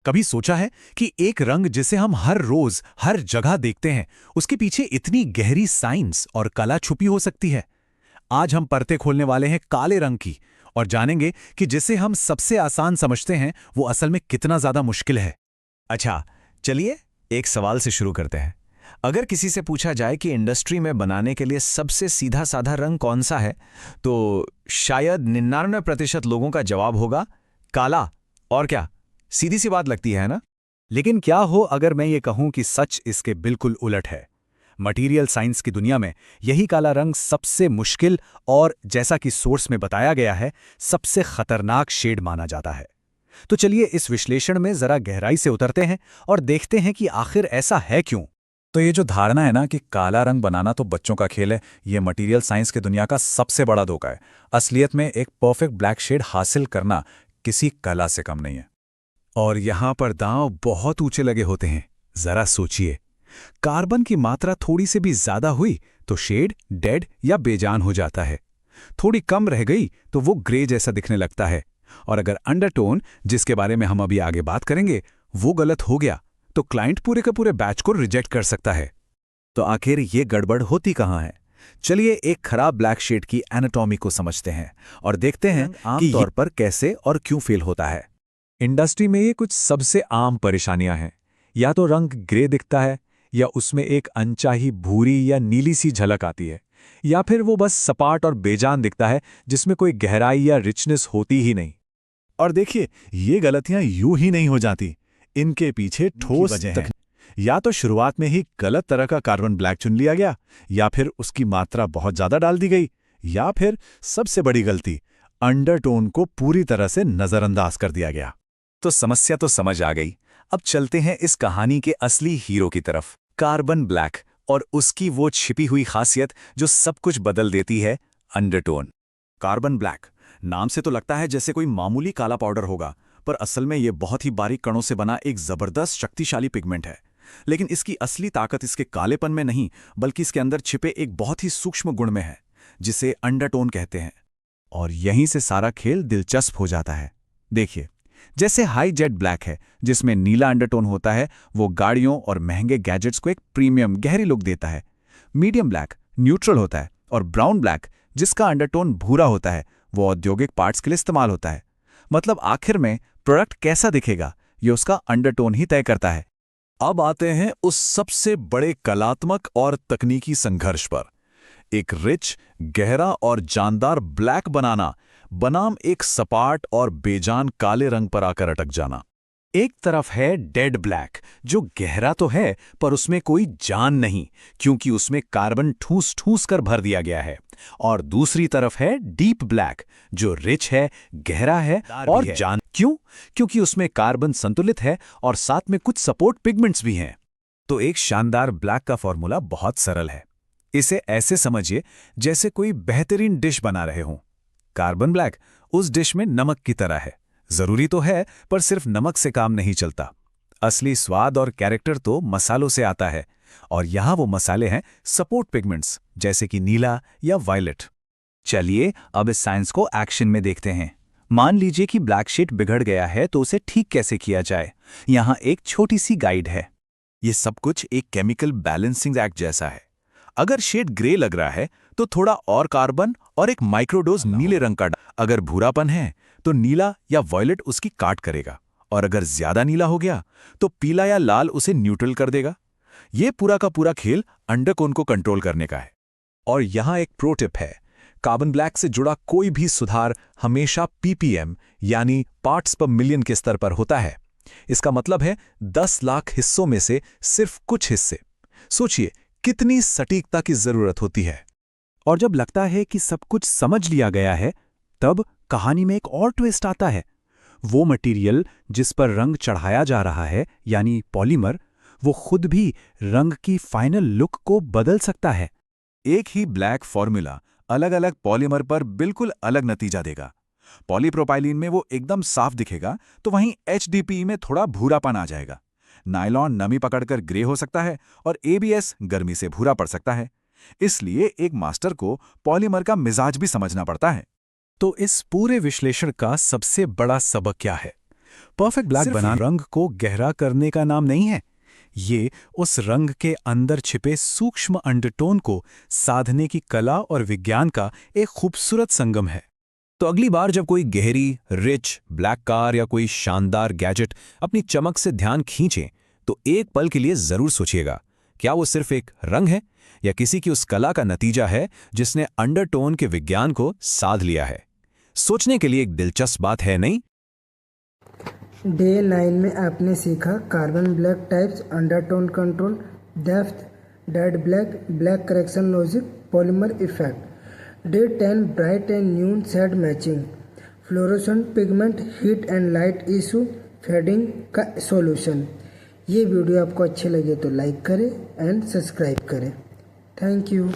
कभी सोचा है कि एक रंग जिसे हम हर रोज हर जगह देखते हैं, उसके पीछे इतनी गहरी साइंस और कला छुपी हो सकती है। आज हम परतें खोलने वाले हैं काले रंग की और जानेंगे कि जिसे हम सबसे आसान समझते हैं वो असल में कितना ज्यादा मुश्किल है। अच्छा, चलिए एक सवाल से शुरू करते हैं। अगर किसी से पूछा जाए कि इंडस्ट्री में बनाने के लिए सबसे सीधा साधा रंग कौन सा है, तो शायद 99% लोगों का जवाब होगा काला। और क्या, सीधी सी बात लगती है ना? लेकिन क्या हो अगर मैं ये कहूं कि सच इसके बिल्कुल उलट है। मटेरियल साइंस की दुनिया में यही काला रंग सबसे मुश्किल और, जैसा कि सोर्स में बताया गया है, सबसे खतरनाक शेड माना जाता है। तो चलिए इस विश्लेषण में जरा गहराई से उतरते हैं और देखते हैं कि आखिर ऐसा है क्यों। तो ये जो धारणा है ना कि काला रंग बनाना तो बच्चों का खेल है, ये मटेरियल साइंस की दुनिया का सबसे बड़ा धोखा है। असलियत में एक परफेक्ट ब्लैक शेड हासिल करना किसी कला से कम नहीं है। और यहां पर दांव बहुत ऊंचे लगे होते हैं। जरा सोचिए, कार्बन की मात्रा थोड़ी से भी ज्यादा हुई तो शेड डेड या बेजान हो जाता है। थोड़ी कम रह गई तो वो ग्रे जैसा दिखने लगता है। और अगर अंडरटोन, जिसके बारे में हम अभी आगे बात करेंगे, वो गलत हो गया तो क्लाइंट पूरे के पूरे बैच को रिजेक्ट कर सकता है। तो आखिर ये गड़बड़ होती कहां है? चलिए एक खराब ब्लैक शेड की एनाटॉमी को समझते हैं और देखते हैं कि आमतौर पर कैसे और क्यों फेल होता है। इंडस्ट्री में ये कुछ सबसे आम परेशानियां हैं। या तो रंग ग्रे दिखता है, या उसमें एक अनचाही भूरी या नीली सी झलक आती है, या फिर वो बस सपाट और बेजान दिखता है जिसमें कोई गहराई या रिचनेस होती ही नहीं। और देखिए, ये गलतियां यूं ही नहीं हो जाती। इनके पीछे ठोस वजह है। या तो शुरुआत में ही गलत तरह का कार्बन ब्लैक चुन लिया गया, या फिर उसकी मात्रा बहुत ज्यादा डाल दी गई, या फिर सबसे बड़ी गलती, अंडरटोन को पूरी तरह से नजरअंदाज कर दिया गया। तो समस्या तो समझ आ गई। अब चलते हैं इस कहानी के असली हीरो की तरफ, कार्बन ब्लैक, और उसकी वो छिपी हुई खासियत जो सब कुछ बदल देती है, अंडरटोन। कार्बन ब्लैक नाम से तो लगता है जैसे कोई मामूली काला पाउडर होगा, पर असल में ये बहुत ही बारीक कणों से बना एक जबरदस्त शक्तिशाली पिगमेंट है। लेकिन इसकी असली ताकत इसके कालेपन में नहीं, बल्कि इसके अंदर छिपे एक बहुत ही सूक्ष्म गुण में है, जिसे अंडरटोन कहते हैं। और यहीं से सारा खेल दिलचस्प हो जाता है। देखिए, जैसे हाई जेट ब्लैक है, जिसमें नीला अंडरटोन होता है, वो गाड़ियों और महंगे गैजेट्स को एक प्रीमियम गहरी लुक देता है। मीडियम ब्लैक न्यूट्रल होता है, और ब्राउन ब्लैक, जिसका अंडरटोन भूरा होता है, वो औद्योगिक पार्ट्स के लिए इस्तेमाल होता है। मतलब आखिर में प्रोडक्ट कैसा दिखेगा, ये उसका अंडरटोन ही तय करता है। अब आते हैं उस सबसे बड़े कलात्मक और तकनीकी संघर्ष पर। एक रिच, गहरा और जानदार ब्लैक बनाना बनाम एक सपाट और बेजान काले रंग पर आकर अटक जाना। एक तरफ है डेड ब्लैक, जो गहरा तो है पर उसमें कोई जान नहीं, क्योंकि उसमें कार्बन ठूस ठूस कर भर दिया गया है। और दूसरी तरफ है डीप ब्लैक, जो रिच है, गहरा है और जान। क्यों? क्योंकि उसमें कार्बन संतुलित है और साथ में कुछ सपोर्ट पिगमेंट्स भी हैं। तो एक शानदार ब्लैक का फॉर्मूला बहुत सरल है। इसे ऐसे समझिए जैसे कोई बेहतरीन डिश बना रहे हों। कार्बन ब्लैक उस डिश में नमक की तरह है। जरूरी तो है, पर सिर्फ नमक से काम नहीं चलता। असली स्वाद और कैरेक्टर तो मसालों से आता है, और यहां वो मसाले हैं सपोर्ट पिगमेंट्स, जैसे कि नीला या वायलेट। चलिए अब इस साइंस को एक्शन में देखते हैं। मान लीजिए कि ब्लैक शेड बिगड़ गया है, तो उसे ठीक कैसे किया जाए। यहां एक छोटी सी गाइड है। ये सब कुछ एक केमिकल बैलेंसिंग एक्ट जैसा है। अगर शेड ग्रे लग रहा है तो थोड़ा और कार्बन और एक माइक्रोडोज नीले रंग का। अगर भूरापन है तो नीला या वॉयलेट उसकी काट करेगा, और अगर ज्यादा नीला हो गया तो पीला या लाल उसे न्यूट्रल कर देगा। ये पूरा का पूरा खेल अंडरटोन को कंट्रोल करने का है। और यहां एक प्रो टिप है, कार्बन ब्लैक से जुड़ा कोई भी सुधार हमेशा पीपीएम यानी पार्ट्स पर मिलियन के स्तर पर होता है। इसका मतलब है 10 लाख हिस्सों में से सिर्फ कुछ हिस्से। सोचिए कितनी सटीकता की जरूरत होती है। और जब लगता है कि सब कुछ समझ लिया गया है, तब कहानी में एक और ट्विस्ट आता है। वो मटेरियल जिस पर रंग चढ़ाया जा रहा है, यानी पॉलीमर, वो खुद भी रंग की फाइनल लुक को बदल सकता है। एक ही ब्लैक फॉर्मूला अलग अलग पॉलीमर पर बिल्कुल अलग नतीजा देगा। पॉलीप्रोपाइलीन में वो एकदम साफ दिखेगा, तो वहीं एचडीपी में थोड़ा भूरापन आ जाएगा। नायलॉन नमी पकड़कर ग्रे हो सकता है, और एबीएस गर्मी से भूरा पड़ सकता है। इसलिए एक मास्टर को पॉलीमर का मिजाज भी समझना पड़ता है। तो इस पूरे विश्लेषण का सबसे बड़ा सबक क्या है? परफेक्ट ब्लैक सिर्फ बनाना रंग को गहरा करने का नाम नहीं है। ये उस रंग के अंदर छिपे सूक्ष्म अंडरटोन को साधने की कला और विज्ञान का एक खूबसूरत संगम है। तो अगली बार जब कोई गहरी, रिच, ब्लैक कार या कोई शानदार गैजेट अपनी चमक से ध्यान खींचे, तो एक पल के लिए जरूर सोचिएगा, क्या वो सिर्फ एक रंग है या किसी की उस कला का नतीजा है जिसने अंडरटोन के विज्ञान को साध लिया है। सोचने के लिए एक दिलचस्प बात है, नहीं? डे 9 में आपने सीखा carbon black types, undertone control, depth, dead black, black correction logic, polymer effect. Day 10 bright and neon shade matching, fluorescent pigment, heat and light issue, fading का सॉल्यूशन। ये वीडियो आपको अच्छे लगे तो लाइक करें एंड सब्सक्राइब करें। Thank you.